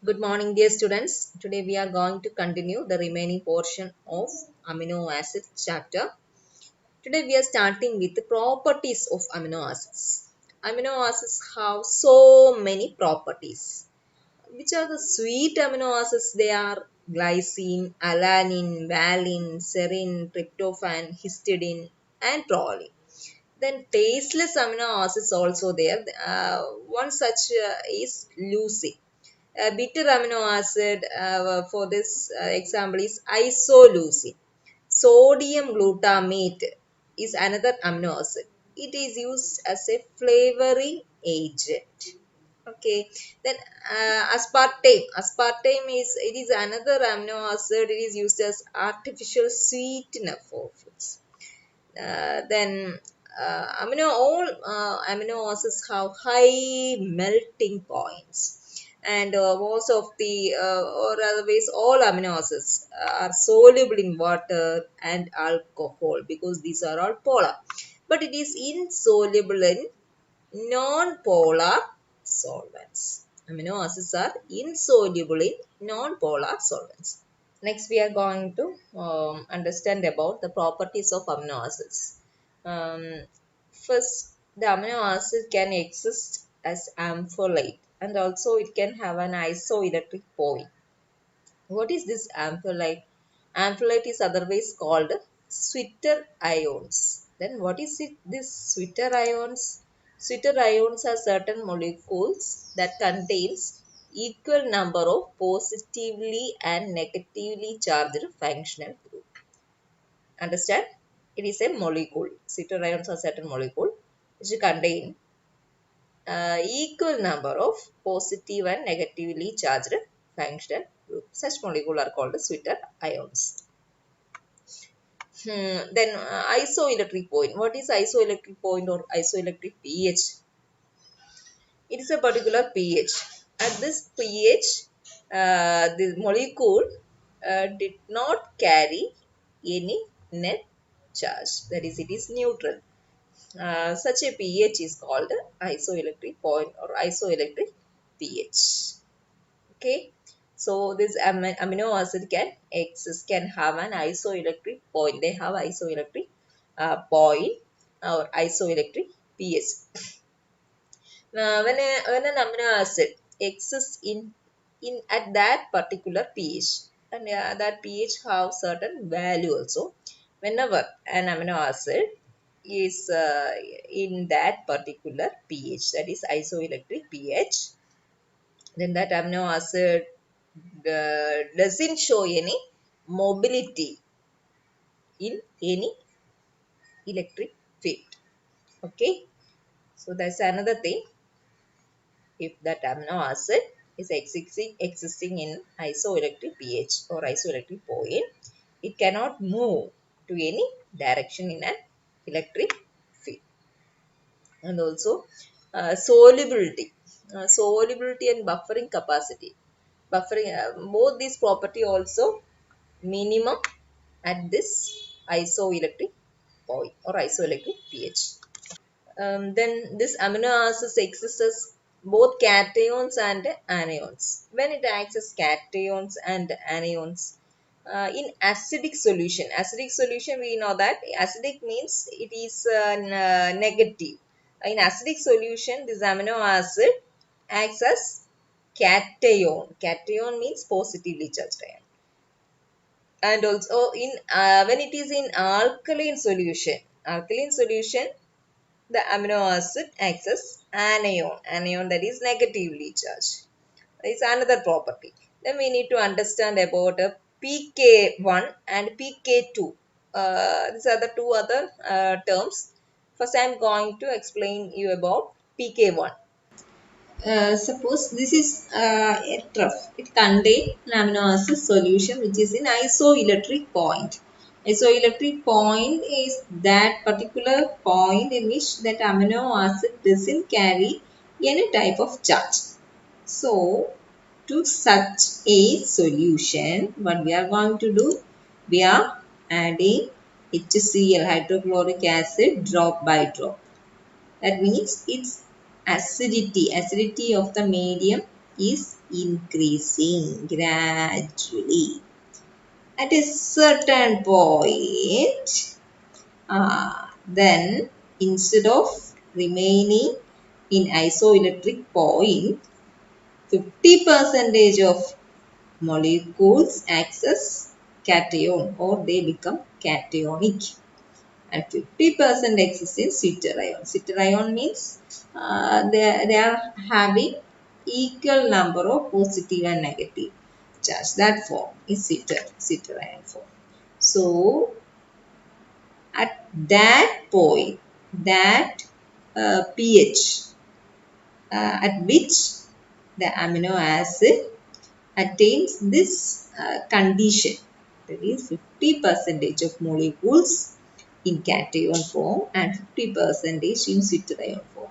Good morning, dear students. Today we are going to continue the remaining portion of amino acid chapter. Today we are starting with the properties of amino acids. Amino acids have so many properties. Which are the sweet amino acids? They are glycine, alanine, valine, serine, tryptophan, histidine, and proline. Then tasteless amino acids also there. One such is leucine. Bitter amino acid for this example is isoleucine. Sodium glutamate is another amino acid. It is used as a flavoring agent. Okay, then aspartame. Aspartame is another amino acid. It is used as artificial sweetener for foods. Then all amino acids have high melting points, and most of the or otherwise all amino acids are soluble in water and alcohol because these are all polar, but it is insoluble in non-polar solvents. Amino acids are insoluble in non-polar solvents. Next, we are going to understand about the properties of amino acids. Um, First, the amino acid can exist as amphylate, and also it can have an isoelectric point. What is this amphylate? Amphylate is otherwise called sweeter ions. Then what is it? This sweeter ions? Sweeter ions are certain molecules that contains equal number of positively and negatively charged functional group. Understand? It is a molecule. Sweeter ions are certain molecule which contain equal number of positive and negatively charged functional groups. Such molecules are called sweeter ions. Then isoelectric point. What is isoelectric point or isoelectric pH? It is a particular pH. At this pH, the molecule did not carry any net charge. That is, it is neutral. Such a pH is called isoelectric point or isoelectric pH. Okay, so this amino acid can exist, can have an isoelectric point. They have isoelectric point or isoelectric pH. When an amino acid exists in at that particular pH, and that pH have certain value also. Whenever an amino acid is in that particular pH, that is isoelectric pH, then that amino acid doesn't show any mobility in any electric field. Okay, so that's another thing. If that amino acid is existing in isoelectric pH or isoelectric point, it cannot move to any direction in an electric field. And also solubility and buffering capacity. Buffering, both these property also minimum at this isoelectric point or isoelectric pH. Then this amino acids exists as both cations and anions. When it acts as cations and anions in acidic solution we know that acidic means it is negative. In acidic solution, this amino acid acts as cation. Cation means positively charged ion. And also in when it is in alkaline solution, the amino acid acts as anion that is negatively charged. It's another property. Then we need to understand about pK1 and pK2. These are the two other terms. First, I am going to explain you about pK1. Suppose this is a trough. It contains an amino acid solution which is in isoelectric point. Isoelectric point is that particular point in which that amino acid doesn't carry any type of charge. So, to such a solution, what we are going to do? We are adding HCl, hydrochloric acid, drop by drop. That means its acidity of the medium is increasing gradually. At a certain point, then instead of remaining in isoelectric point, 50 percentage of molecules acts as cation or they become cationic and 50% exists in Sitter ion. Sitter ion means they are having equal number of positive and negative charge. That form is Sitter ion form. So at that point, that pH at which the amino acid attains this condition, that is 50 percentage of molecules in cation form and 50 percentage in zwitterion form.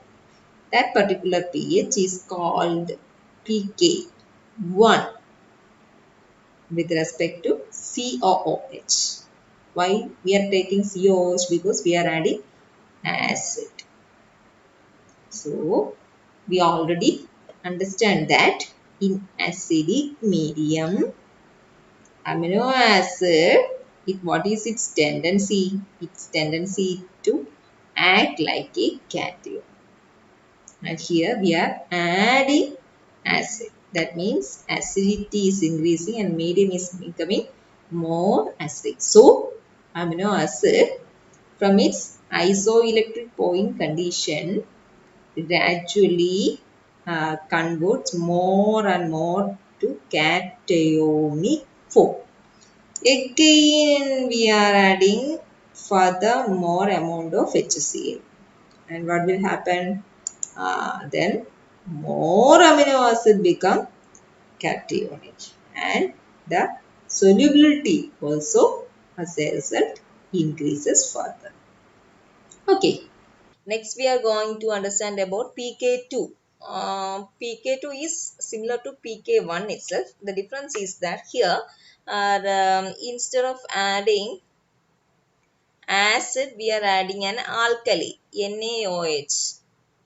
That particular pH is called pK1 with respect to COOH. Why we are taking COOH? Because we are adding acid. So we already understand that in acidic medium, amino acid, what is its tendency? Its tendency to act like a cation. And here we are adding acid. That means acidity is increasing and medium is becoming more acidic. So, amino acid from its isoelectric point condition gradually converts more and more to cationic form. Again, we are adding further more amount of HCl. And what will happen? Then more amino acid become cationic. And the solubility also as a result increases further. Okay. Next, we are going to understand about PK2. PK2 is similar to PK1 itself. The difference is that here, instead of adding acid, we are adding an alkali, NaOH.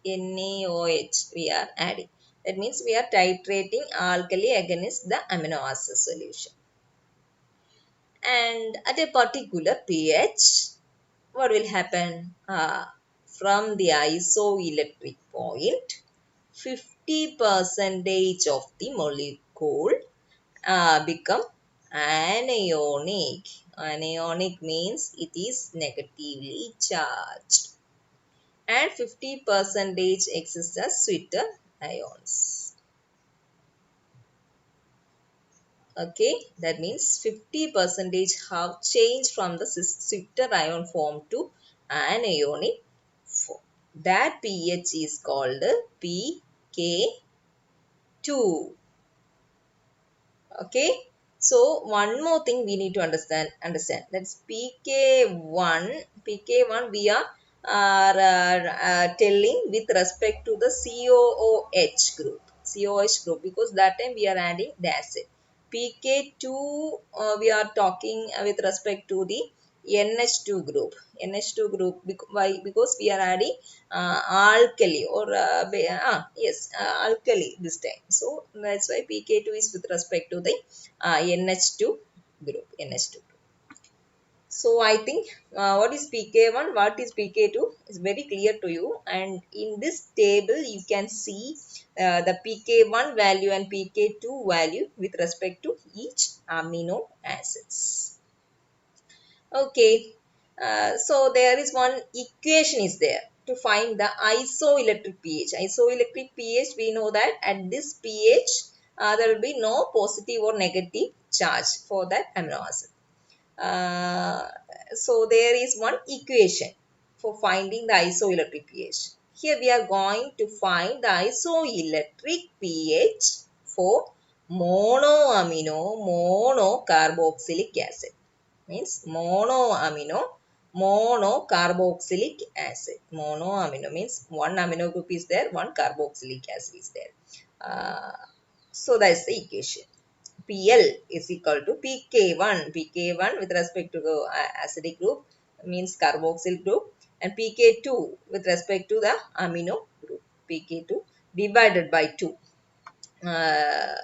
NaOH we are adding. That means we are titrating alkali against the amino acid solution. And at a particular pH, what will happen? From the isoelectric point, 50 percentage of the molecule become anionic. Anionic means it is negatively charged. And 50 percentage exists as sweeter ions. Okay, that means 50 percentage have changed from the sweeter ion form to anionic form. That pH is called pK2. Okay, so one more thing we need to understand that's pk1 we are telling with respect to the COOH group because that time we are adding the acid. pK2 we are talking with respect to the NH2 group why? Because we are adding alkali or yes, alkali this time. So that's why pK2 is with respect to the NH2 group. So I think what is pK1, what is pK2 is very clear to you. And in this table you can see the pK1 value and pK2 value with respect to each amino acids. Okay, so there is one equation is there to find the isoelectric pH. Isoelectric pH, we know that at this pH, there will be no positive or negative charge for that amino acid. So there is one equation for finding the isoelectric pH. Here we are going to find the isoelectric pH for monocarboxylic acid. Means monocarboxylic acid. Monoamino means one amino group is there, one carboxylic acid is there. So that's the equation. Pl is equal to pK1. pK1 with respect to the acidic group means carboxyl group, and pK2 with respect to the amino group, pK2 divided by 2. Uh,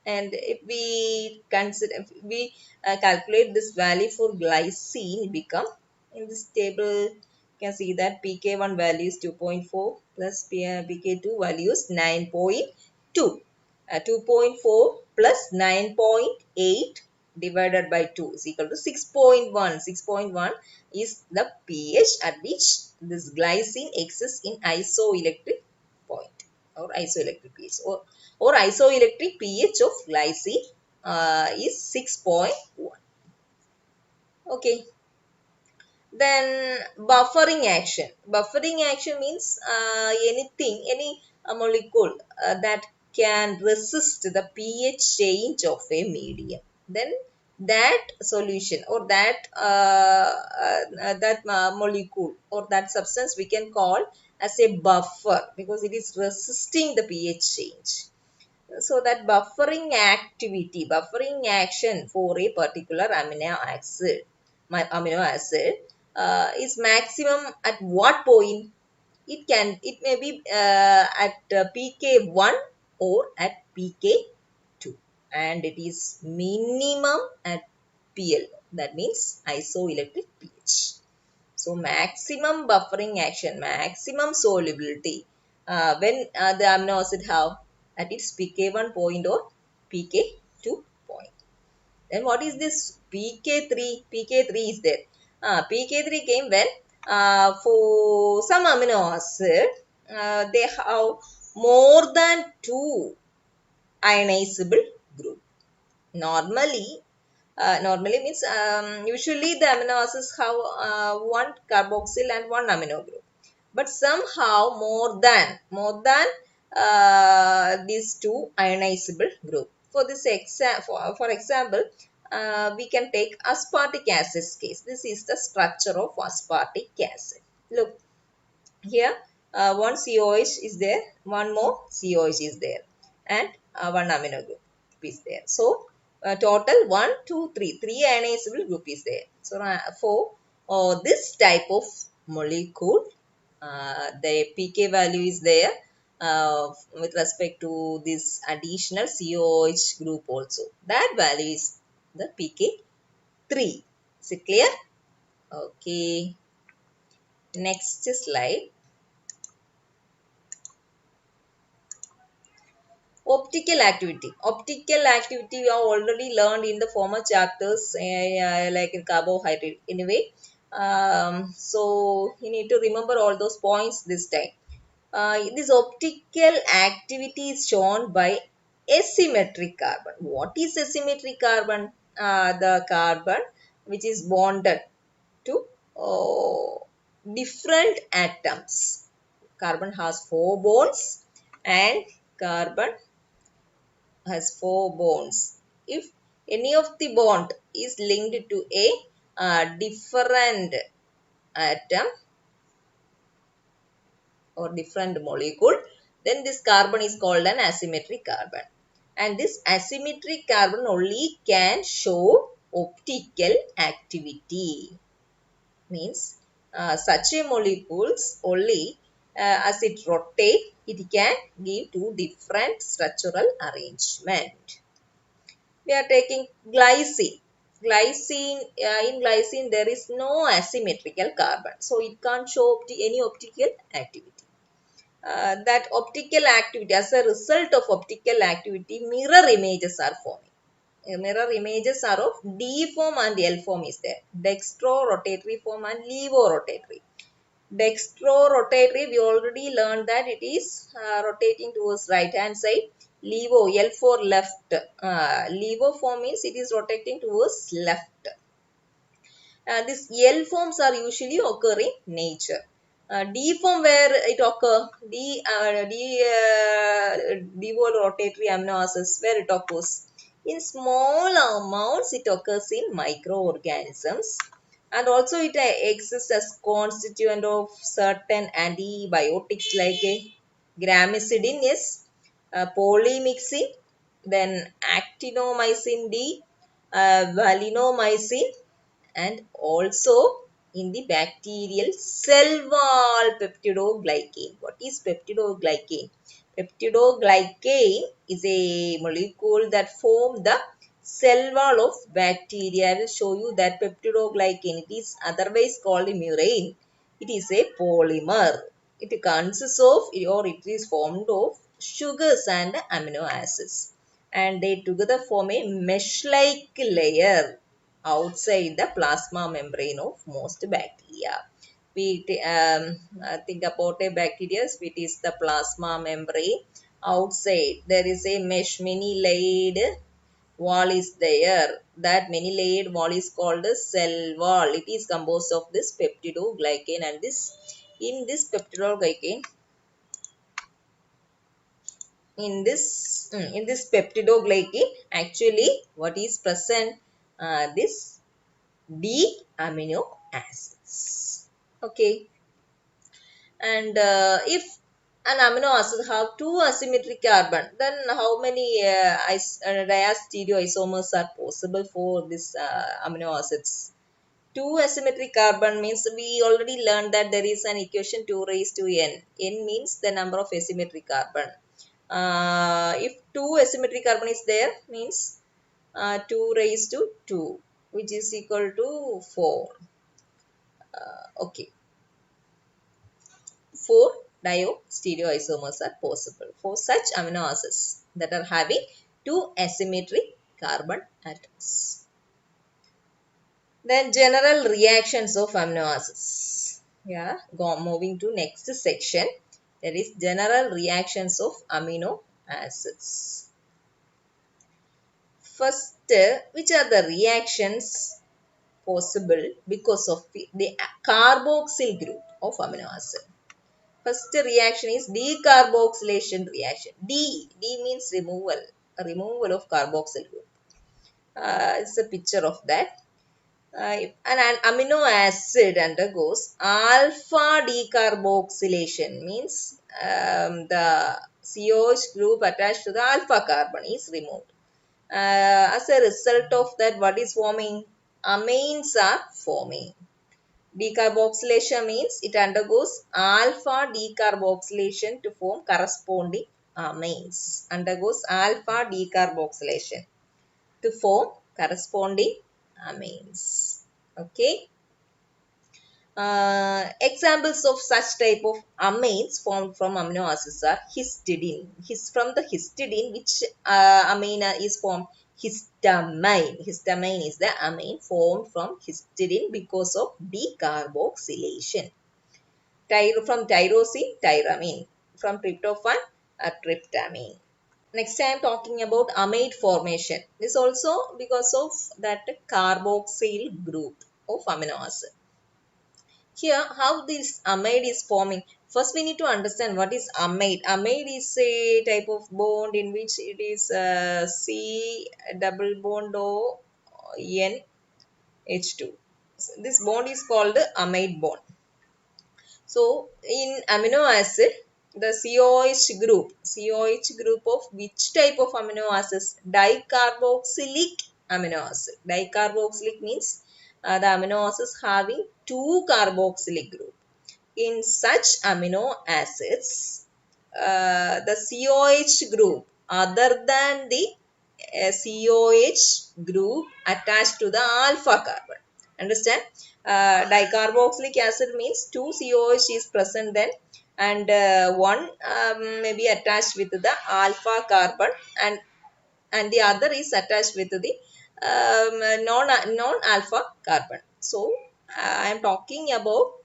and if we consider, if we calculate this value for glycine, it become in this table. You can see that pK1 value is 2.4 plus pK2 value is 9.2. 2.4 plus 9.8 divided by 2 is equal to 6.1. 6.1 is the pH at which this glycine exists in isoelectric point or isoelectric pH, or isoelectric pH of glycine is 6.1. Okay. Then buffering action. Buffering action means anything, any molecule that can resist the pH change of a medium. Then that solution or that molecule or that substance we can call as a buffer because it is resisting the pH change. So that buffering action for a particular amino acid is maximum at what point? It may be at pK1 or at pK2, and it is minimum at PL. That means isoelectric pH. So maximum buffering action, maximum solubility when the amino acid have at its pK1 point or pK2 point. Then what is this pK3? pK3 is there. pK3 came when for some amino acid they have more than two ionizable group. Normally means usually the amino acids have one carboxyl and one amino group, but somehow more than these two ionizable group. For this for example, we can take aspartic acid case. This is the structure of aspartic acid. Look here, one COH is there, one more COH is there, and one amino group is there. So total 1, 2, 3, three ionizable group is there. So for this type of molecule, the pK value is there with respect to this additional COH group also. That value is the pK3. Is it clear? Okay. Next slide. Optical activity. Optical activity we have already learned in the former chapters, like in carbohydrate. Anyway, so you need to remember all those points this time. This optical activity is shown by asymmetric carbon. What is asymmetric carbon? The carbon which is bonded to different atoms. Carbon has 4 bonds and carbon has 4 bonds. If any of the bond is linked to a different atom or different molecule, then this carbon is called an asymmetric carbon. And this asymmetric carbon only can show optical activity. Means such a molecules only as it rotates, it can give two different structural arrangement. We are taking glycine. In glycine there is no asymmetrical carbon, so it can't show any optical activity. That optical activity, as a result of optical activity, mirror images are forming. Mirror images are of D form and L form is there. Dextro-rotatory form and levo-rotatory. Dextro-rotatory, we already learned that it is rotating towards right hand side. Levo, L for left. Levo form means it is rotating towards left. These L forms are usually occur in nature. D form where it occur, devo-rotatory amino acids where it occurs. In small amounts it occurs in microorganisms, and also it exists as constituent of certain antibiotics like gramicidin, yes, polymyxin, then actinomycin D, valinomycin, and also in the bacterial cell wall peptidoglycan. What is peptidoglycan? Peptidoglycan is a molecule that forms the cell wall of bacteria. I will show you that peptidoglycan, it is otherwise called murine. It is a polymer. It consists of, or it is formed of sugars and amino acids. And they together form a mesh-like layer outside the plasma membrane of most bacteria. Think about a bacteria, it is the plasma membrane. Outside there is a mesh, many layered wall is there. That many layered wall is called the cell wall. It is composed of this peptidoglycan, and this in this peptidoglycan, in this peptidoglycan, actually what is present, this D amino acids. Okay. And if an amino acid have two asymmetric carbon, then how many diastereoisomers are possible for this amino acids? Two asymmetric carbon means we already learned that there is an equation 2 raised to n. N means the number of asymmetric carbon. If two asymmetric carbon is there, means 2 raised to 2, which is equal to 4. Okay. 4 diastereoisomers are possible for such amino acids that are having two asymmetric carbon atoms. Then general reactions of amino acids. Yeah, moving to next section. That is general reactions of amino acids. First, which are the reactions possible because of the carboxyl group of amino acid? First reaction is decarboxylation reaction. D means removal of carboxyl group. It's a picture of that. An amino acid undergoes alpha decarboxylation, means the COH group attached to the alpha carbon is removed. As a result of that, what is forming? Amines are forming. Decarboxylation means it undergoes alpha decarboxylation to form corresponding amines. Undergoes alpha decarboxylation to form corresponding amines. Okay. Examples of such type of amines formed from amino acids are histidine. From the histidine, which amine is formed? Histamine. Histamine is the amine formed from histidine because of decarboxylation. From tyrosine, tyramine. From tryptophan, tryptamine. Next I am talking about amide formation. This also because of that carboxyl group of amino acid. Here, how this amide is forming. First, we need to understand what is amide. Amide is a type of bond in which it is C double bond O N H2. This bond is called the amide bond. So, in amino acid, the COH group of which type of amino acids? Dicarboxylic amino acid. Dicarboxylic means the amino acids having two carboxylic group. In such amino acids, the COH group other than the COH group attached to the alpha carbon. Understand? Dicarboxylic acid means two COH is present then, and one may be attached with the alpha carbon, and the other is attached with the non-alpha carbon. So, I am talking about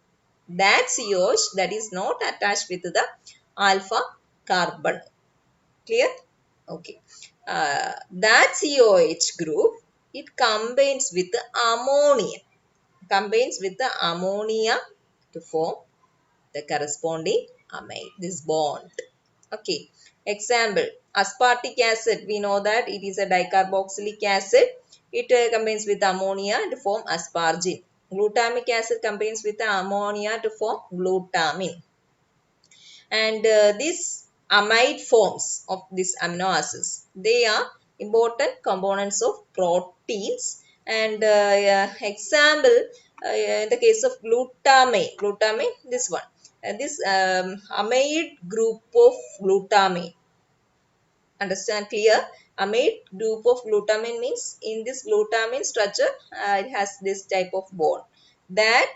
that COH that is not attached with the alpha carbon. Clear? Okay. That COH group, it combines with the ammonia. Combines with the ammonia to form the corresponding amide, this bond. Okay. Example, aspartic acid. We know that it is a dicarboxylic acid. It combines with ammonia to form aspargine. Glutamic acid combines with the ammonia to form glutamine. And these amide forms of these amino acids, they are important components of proteins. And example, in the case of glutamine, this one. This amide group of glutamine. Understand clear? Amide group of glutamine means in this glutamine structure, it has this type of bond. That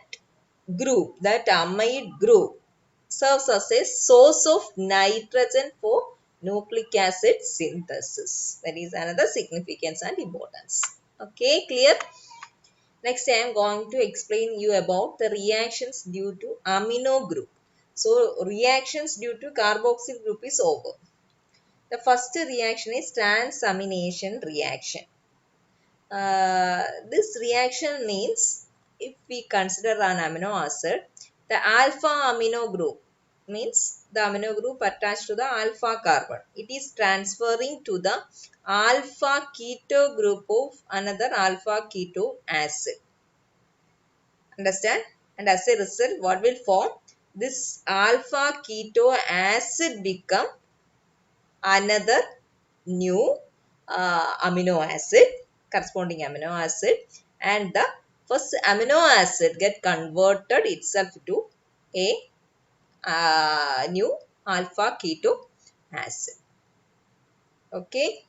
group, that amide group, serves as a source of nitrogen for nucleic acid synthesis. That is another significance and importance. Okay, clear? Next, I am going to explain you about the reactions due to amino group. So, reactions due to carboxyl group is over. The first reaction is transamination reaction. This reaction means if we consider an amino acid, the alpha amino group means the amino group attached to the alpha carbon. It is transferring to the alpha keto group of another alpha keto acid. Understand? And as a result, what will form? This alpha keto acid become another new amino acid, corresponding amino acid, and the first amino acid get converted itself to a new alpha keto acid. Okay,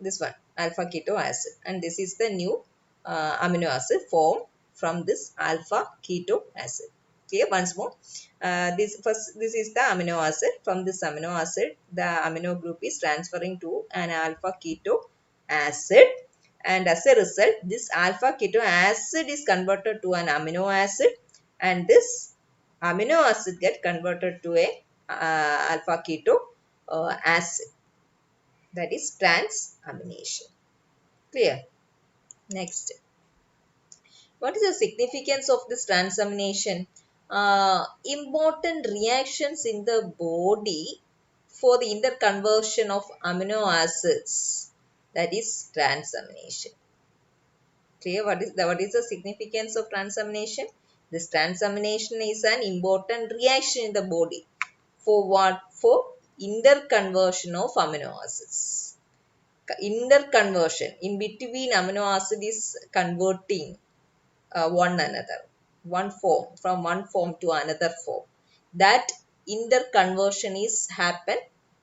this one alpha keto acid, and this is the new amino acid formed from this alpha keto acid. Clear? Once more, this is the amino acid. From this amino acid, the amino group is transferring to an alpha keto acid, and as a result, this alpha keto acid is converted to an amino acid, and this amino acid get converted to a alpha keto acid. That is transamination. Clear? Next, what is the significance of this transamination? Important reactions in the body for the interconversion of amino acids. That is transamination. Clear? What is the significance of transamination? This transamination is an important reaction in the body. For what? For interconversion of amino acids. Interconversion in between amino acid is converting one another, one form from one form to another form. That interconversion is happen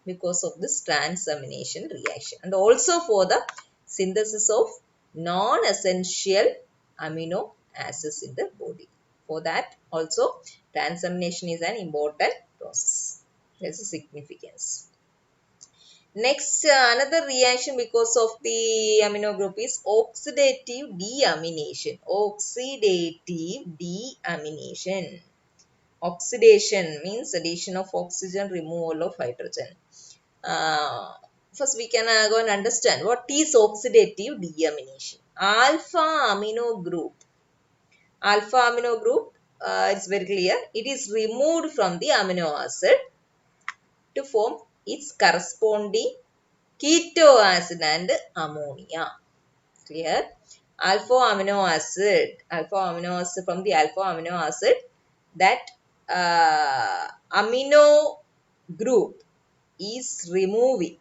because of this transamination reaction, and also for the synthesis of non-essential amino acids in the body. For that also transamination is an important process. There's a significance. Next, another reaction because of the amino group is oxidative deamination. Oxidative deamination. Oxidation means addition of oxygen, removal of hydrogen. First, we can go and understand what is oxidative deamination. Alpha amino group, it's very clear. It is removed from the amino acid to form its corresponding keto acid and ammonia. Clear? Alpha amino acid from the alpha amino acid, that amino group is removing.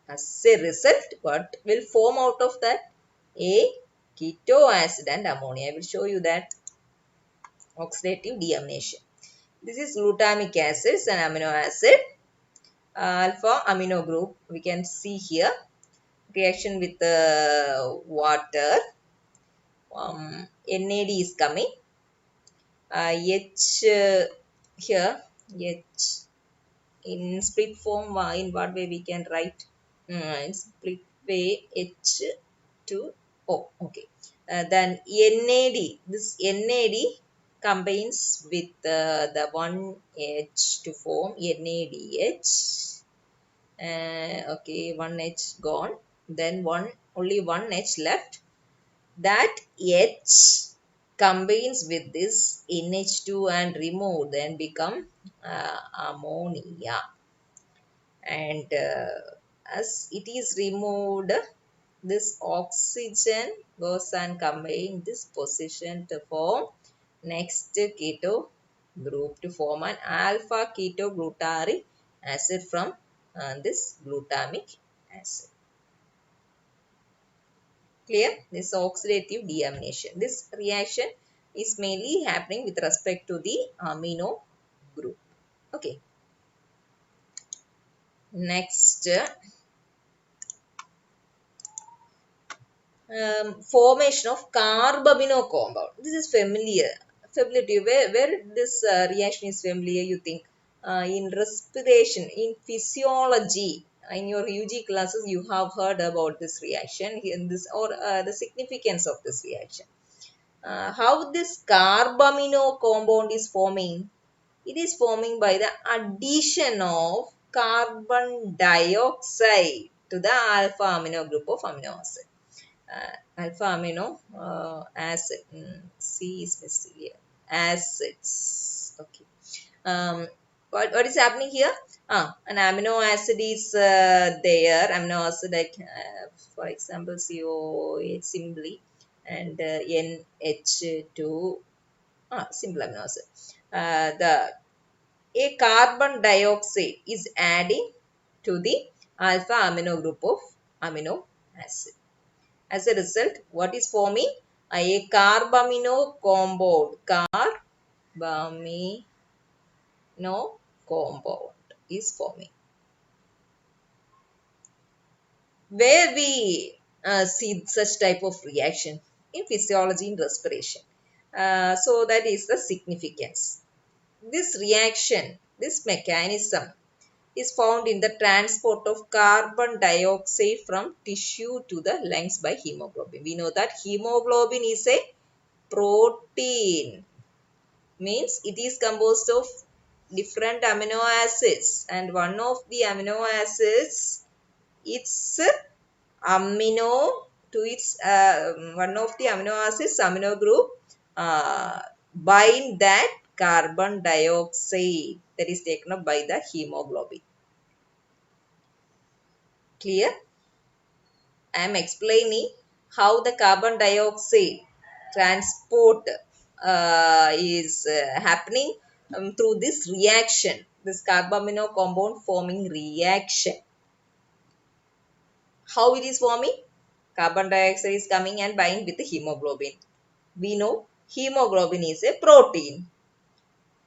As a result, what will form out of that? A keto acid and ammonia. I will show you that. Oxidative deamination. This is glutamic acids and amino acid. Alpha amino group, we can see here reaction with the water. NAD is coming. H here, H in split form, in what way we can write? In split way, H to O. Okay. Then NAD, this NAD combines with the one H to form NADH. Okay, one H gone, then only one H left. That H combines with this NH2 and remove, then become ammonia, and as it is removed, this oxygen goes and combine this position to form next keto group, to form an alpha ketoglutaric acid from this glutamic acid. Clear? This oxidative deamination. This reaction is mainly happening with respect to the amino group. Okay. Next, formation of carbamino compound. This is familiar. Familiar to you. Where this reaction is familiar, you think? In respiration, in physiology, in your UG classes, you have heard about this reaction in this or the significance of this reaction. How this carbamino compound is forming? It is forming by the addition of carbon dioxide to the alpha amino group of amino acid. Alpha amino acid. C is missing here. Acids. Okay. Um, what is happening here? An amino acid is there. Amino acid like, for example, COH simply and NH2. Simple amino acid. The a carbon dioxide is adding to the alpha amino group of amino acid. As a result, what is forming? A carbamino compound. Carbamino compound is forming. Where we see such type of reaction in physiology in respiration. So that is the significance. This reaction, this mechanism is found in the transport of carbon dioxide from tissue to the lungs by hemoglobin. We know that hemoglobin is a protein, means it is composed of different amino acids, and one of the amino acids, its amino to its one of the amino acids amino group bind that carbon dioxide that is taken up by the hemoglobin. Clear? I am explaining how the carbon dioxide transport is happening through this reaction, this carbamino compound forming reaction. How it is forming? Carbon dioxide is coming and bind with the hemoglobin. We know hemoglobin is a protein.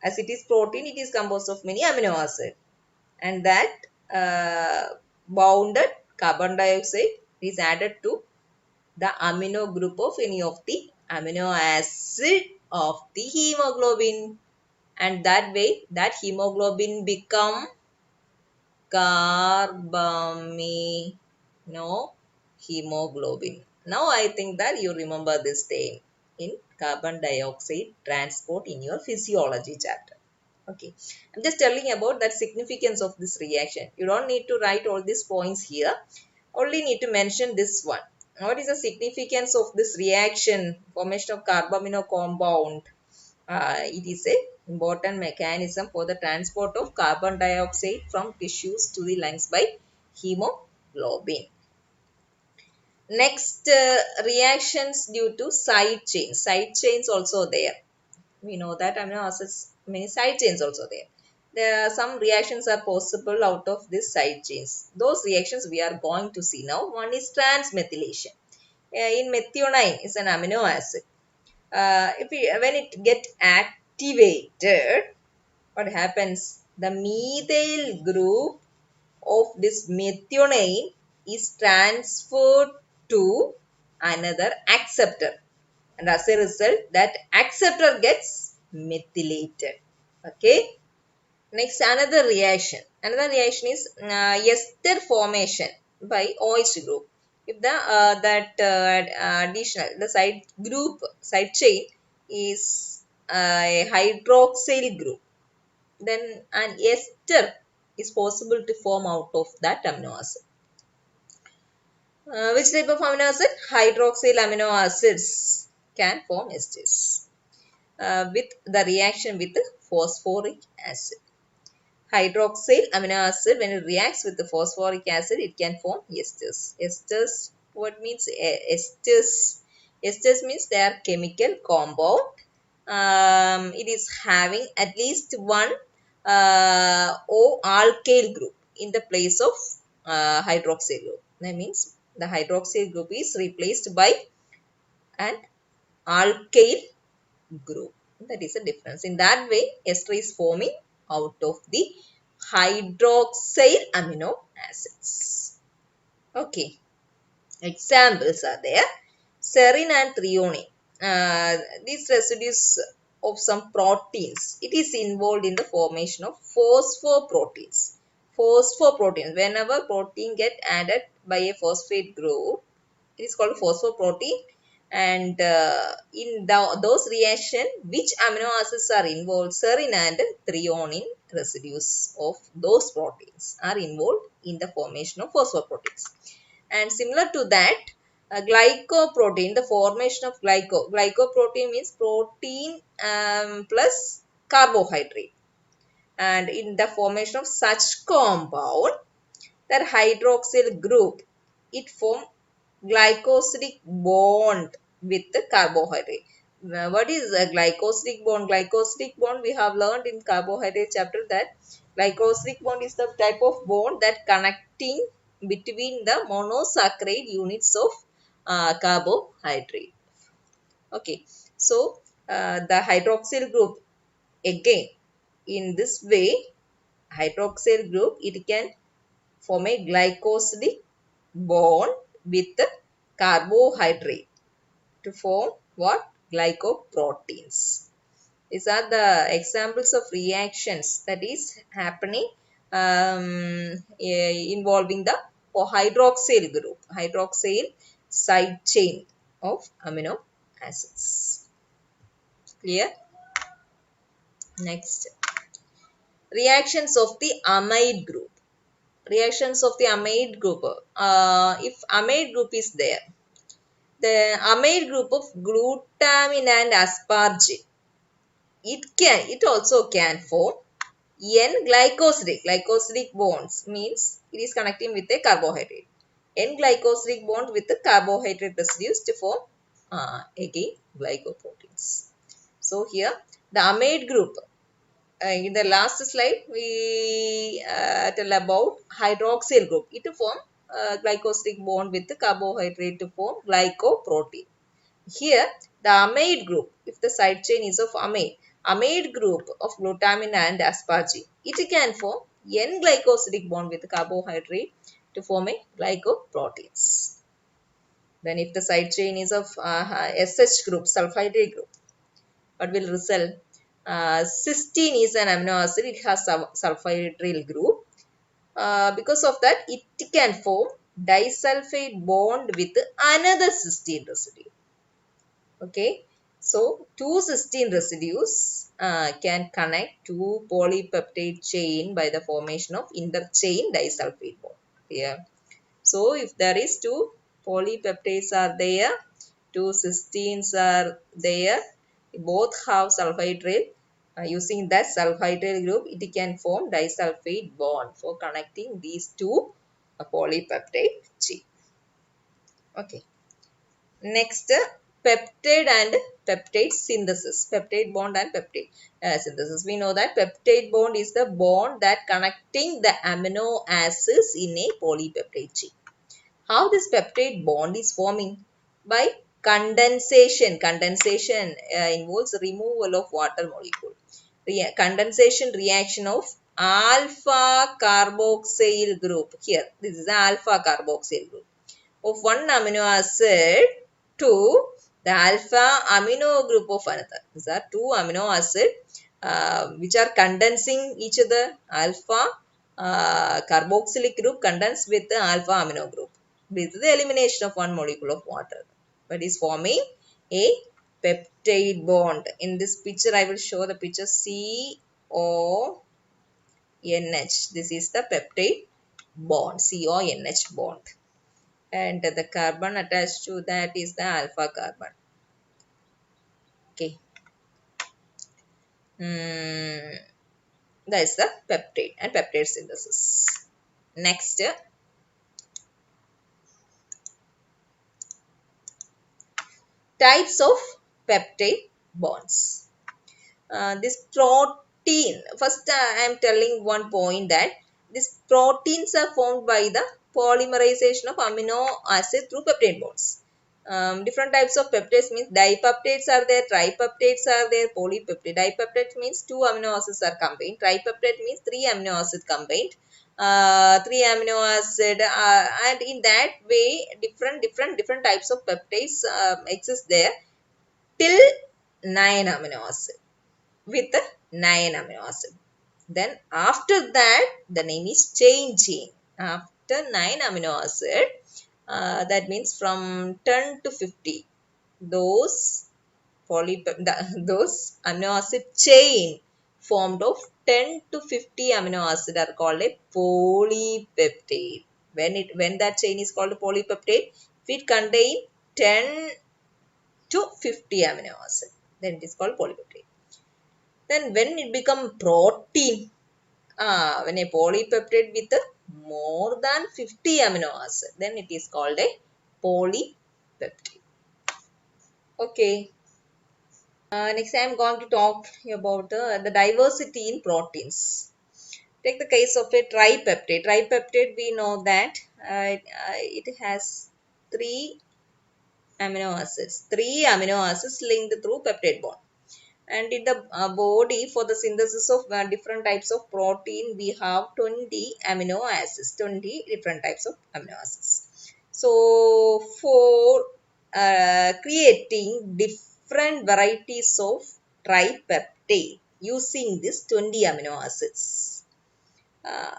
As it is protein, it is composed of many amino acids. And that bounded carbon dioxide is added to the amino group of any of the amino acid of the hemoglobin, and that way that hemoglobin become carbamino hemoglobin. Now I think that you remember this name in carbon dioxide transport in your physiology chapter. Okay, I'm just telling about that significance of this reaction. You don't need to write all these points here. Only need to mention this one. What is the significance of this reaction, formation of carbamino compound? It is a important mechanism for the transport of carbon dioxide from tissues to the lungs by hemoglobin. Next, reactions due to side chains. Side chains also there. We know that amino acids, many side chains also there. There are some reactions are possible out of these side chains. Those reactions we are going to see now. One is transmethylation. In methionine is an amino acid. When it get activated, what happens? The methyl group of this methionine is transferred to another acceptor, and as a result that acceptor gets methylated. Okay. Next, another reaction is ester formation by OH group. If the additional the side chain is a hydroxyl group, then an ester is possible to form out of that amino acid. Which type of amino acid? Hydroxyl amino acids can form esters with the reaction with phosphoric acid. Hydroxyl amino acid, when it reacts with the phosphoric acid, it can form esters. Esters, what means esters? Esters means they are chemical compound. It is having at least one O alkyl group in the place of hydroxyl group. That means the hydroxyl group is replaced by an alkyl group. That is the difference. In that way, ester is forming out of the hydroxyl amino acids. Okay. Examples are there. Serine and threonine. These residues of some proteins. It is involved in the formation of phosphoproteins. Phosphoproteins. Whenever protein get added by a phosphate group, it is called phosphoprotein. And in those reaction, which amino acids are involved? Serine and threonine residues of those proteins are involved in the formation of phosphoproteins. And similar to that, glycoprotein, the formation of glycoprotein means protein plus carbohydrate. And in the formation of such compound, that hydroxyl group, it form glycosidic bond with the carbohydrate. What is a glycosidic bond? Glycosidic bond, we have learned in carbohydrate chapter that glycosidic bond is the type of bond that connecting between the monosaccharide units of carbohydrate. Okay, so the hydroxyl group, again, in this way, hydroxyl group, it can form a glycosidic bond with the carbohydrate to form what? Glycoproteins. These are the examples of reactions that is happening involving the hydroxyl group, hydroxyl side chain of amino acids. Clear? Next, reactions of the amide group. Reactions of the amide group. If amide group is there, the amide group of glutamine and aspargine, it also can form N-glycosidic bonds, means it is connecting with a carbohydrate. N-glycosidic bond with the carbohydrate residues to form again glycoproteins. So here the amide group, in the last slide we tell about hydroxyl group. It form glycosidic bond with the carbohydrate to form glycoprotein. Here, the amide group, if the side chain is of amide group of glutamine and aspargine, it can form N-glycosidic bond with carbohydrate to form a glycoproteins. Then if the side chain is of SH group, sulfhydryl group, what will result? Cysteine is an amino acid, it has sulfhydryl group. Because of that, it can form disulfide bond with another cysteine residue. Okay, so two cysteine residues can connect to polypeptide chain by the formation of interchain disulfide bond. Here, so if there is two polypeptides are there, two cysteines are there, both have sulfhydryl. Using that sulfhydryl group, it can form disulfide bond for connecting these two polypeptide chain. Okay. Next, peptide and peptide synthesis. Peptide bond and peptide synthesis. We know that peptide bond is the bond that connecting the amino acids in a polypeptide chain. How this peptide bond is forming? By condensation. Condensation involves removal of water molecule. Condensation reaction of alpha carboxyl group. Here, this is the alpha carboxyl group of one amino acid to the alpha amino group of another. These are two amino acids which are condensing each other. Alpha carboxylic group condense with the alpha amino group with the elimination of one molecule of water. But is forming a peptide bond. In this picture, I will show the picture CONH. This is the peptide bond, CONH bond. And the carbon attached to that is the alpha carbon. Okay. That is the peptide and peptide synthesis. Next, types of peptide bonds. This protein, first I am telling one point that these proteins are formed by the polymerization of amino acid through peptide bonds. Different types of peptides means dipeptides are there, tripeptides are there, polypeptide. Dipeptide means 2 amino acids are combined. Tripeptide means 3 amino acids combined. 3 amino acid, and in that way different types of peptides exist there till 9 amino acid with 9 amino acid. Then after that the name is changing. After 9 amino acid, that means from 10 to 50, those those amino acid chain formed of 10 to 50 amino acid are called a polypeptide. When that chain is called a polypeptide, if it contain 10 to 50 amino acid, then it is called polypeptide. Then when it become protein, when a polypeptide with more than 50 amino acid, then it is called a polypeptide. Okay. Next, I am going to talk about the diversity in proteins. Take the case of a tripeptide. Tripeptide, we know that it has three amino acids. Three amino acids linked through peptide bond. And in the body, for the synthesis of different types of protein, we have 20 amino acids, 20 different types of amino acids. So for creating different varieties of tripeptide using this 20 amino acids, uh,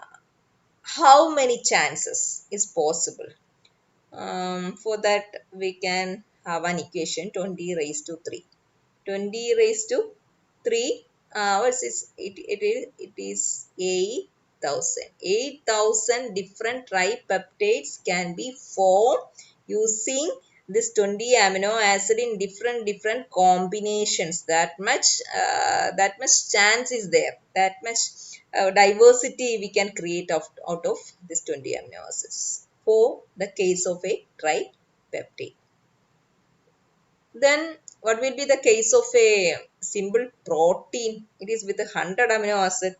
how many chances is possible? For that, we can have an equation 20 raised to 3. 20 raised to 3, what is it is 8,000. 8,000 different tripeptides can be formed using this 20 amino acid in different combinations. That much chance is there. That much diversity we can create out of this 20 amino acids for the case of a tripeptide. Then what will be the case of a simple protein? It is with 100 amino acid.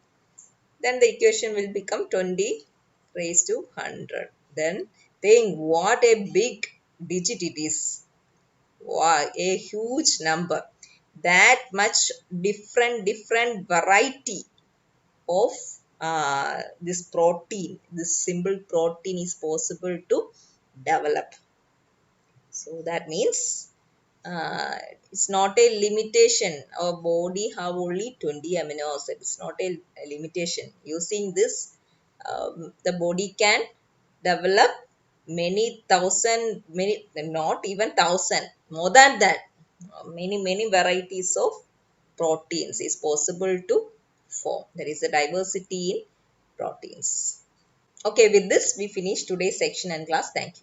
Then the equation will become 20 raised to 100. Then think what a big digit it is. Wow, a huge number. That much different variety of this protein, this simple protein is possible to develop. So that means uh, it's not a limitation. Our body have only 20 amino acids. It's not a limitation. Using this, the body can develop many thousand, many not even thousand, more than that. Many varieties of proteins is possible to form. There is a diversity in proteins. Okay, with this we finish today's section and class. Thank you.